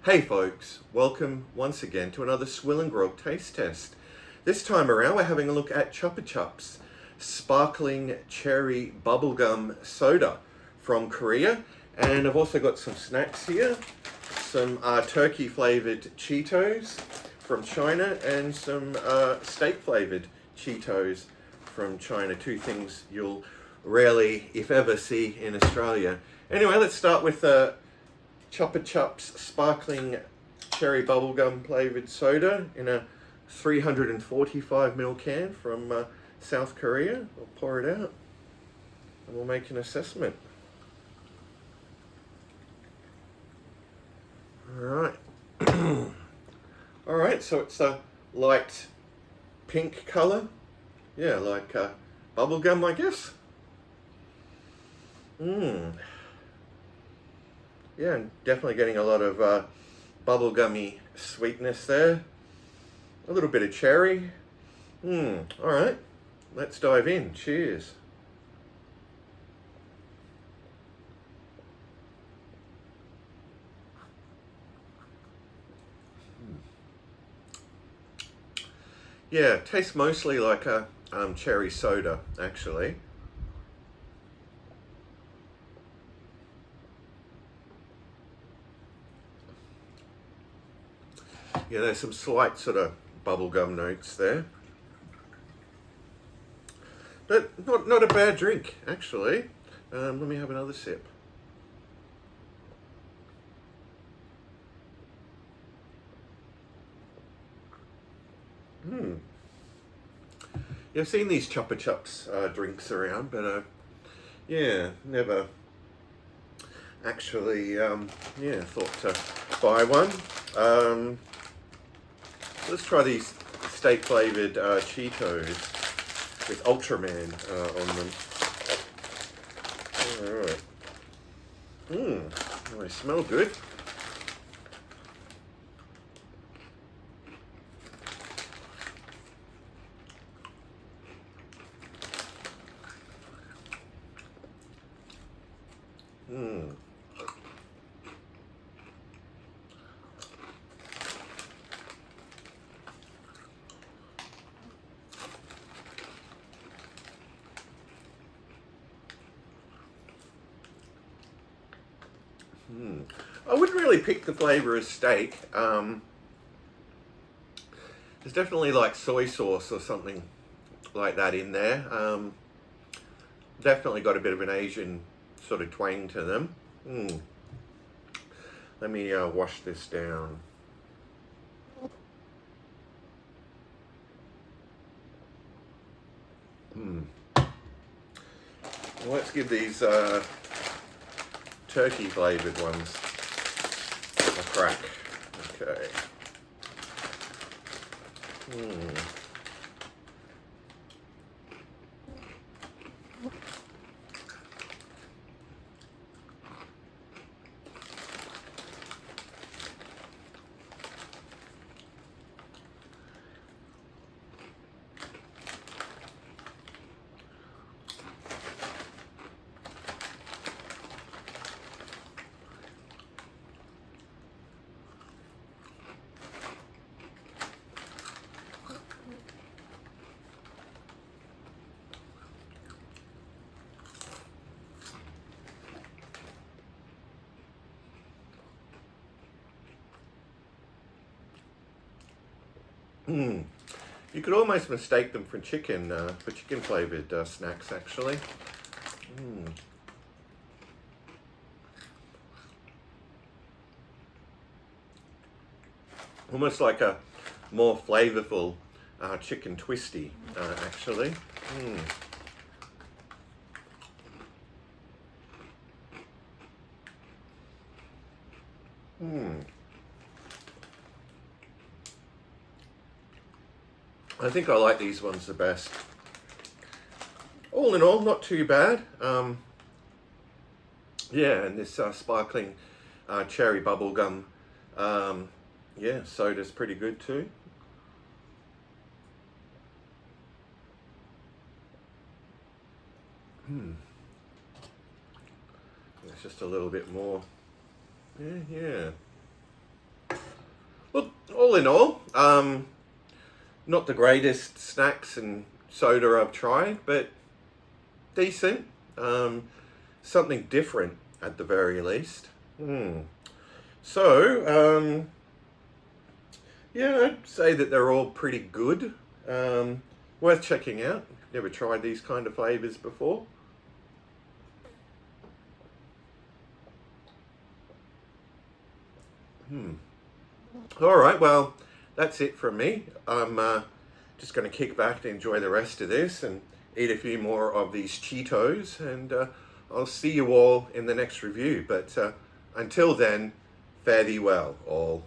Hey folks, welcome once again to another Swill and Grog taste test. This time around we're having a look at Chupa Chups sparkling cherry bubblegum soda from Korea, and I've also got some snacks here, some turkey flavoured Cheetos from China and some steak flavoured Cheetos from China, two things you'll rarely, if ever, see in Australia. Anyway, let's start with Chupa Chups sparkling cherry bubblegum flavoured soda in a 345ml can from South Korea. We'll pour it out and we'll make an assessment. Alright. Alright, so it's a light pink colour. Yeah, like bubblegum, I guess. Yeah, definitely getting a lot of bubblegummy sweetness there. A little bit of cherry. Alright, let's dive in. Cheers. Yeah, it tastes mostly like a cherry soda, actually. Yeah, there's some slight sort of bubblegum notes there. But not a bad drink, actually. Let me have another sip. Yeah, I've seen these Chupa Chups drinks around, but yeah, never actually thought to buy one. Let's try these steak flavoured Cheetos with Ultraman on them. Alright. They smell good. I wouldn't really pick the flavour as steak. There's definitely like soy sauce or something like that in there. Definitely got a bit of an Asian sort of twang to them. Let me wash this down. Let's give these turkey flavoured ones a crack. Okay. You could almost mistake them for chicken flavoured snacks, actually. Almost like a more flavourful chicken twisty, actually. I think I like these ones the best. All in all, not too bad. Yeah, and this sparkling cherry bubblegum, yeah, soda's pretty good too. It's just a little bit more. Yeah. all in all, not the greatest snacks and soda I've tried, but decent. Something different at the very least. So, yeah, I'd say that they're all pretty good. Worth checking out. Never tried these kind of flavours before. Alright, well, that's it from me. I'm just going to kick back to enjoy the rest of this and eat a few more of these Cheetos, and I'll see you all in the next review. But until then, fare thee well, all.